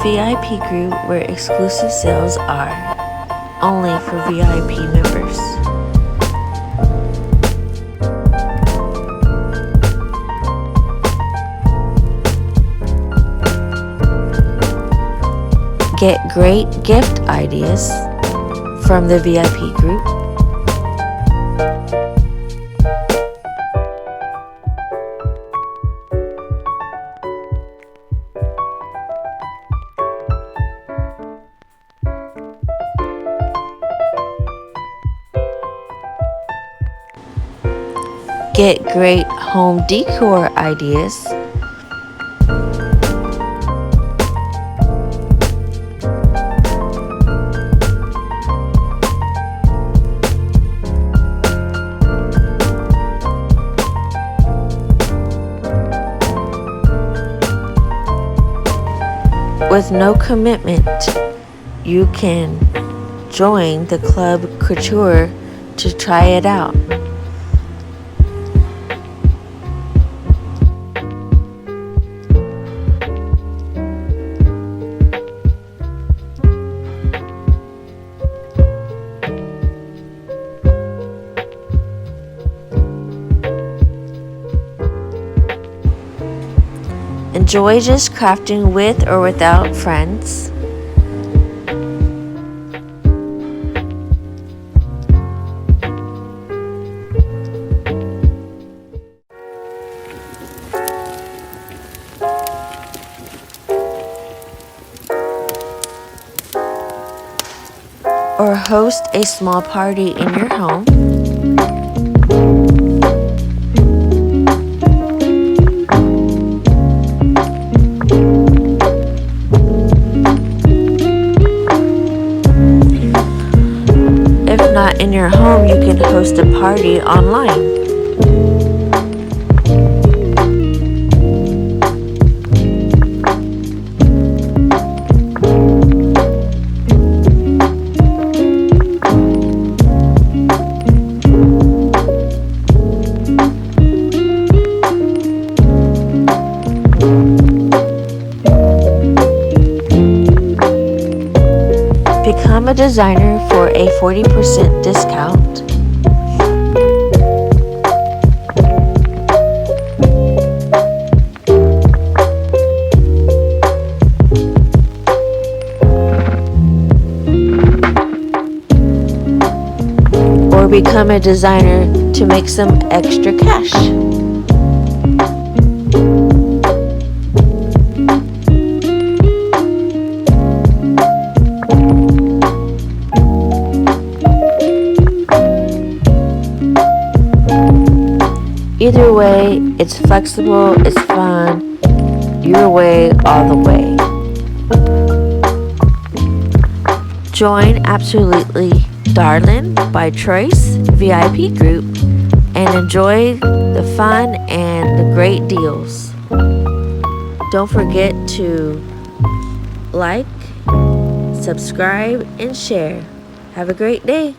VIP group where exclusive sales are only for VIP members. Get great gift ideas from the VIP group. Get great home decor ideas with no commitment. You can join the club Couture to try it out. Enjoy just crafting with or without friends. Or host a small party in your home. If not in your home, you can host a party online. Become a designer for a 40% discount. Or become a designer to make some extra cash. Either way, it's flexible, it's fun, your way, all the way. Join Absolutely Darlin by Troyce VIP group and enjoy the fun and the great deals. Don't forget to like, subscribe, and share. Have a great day.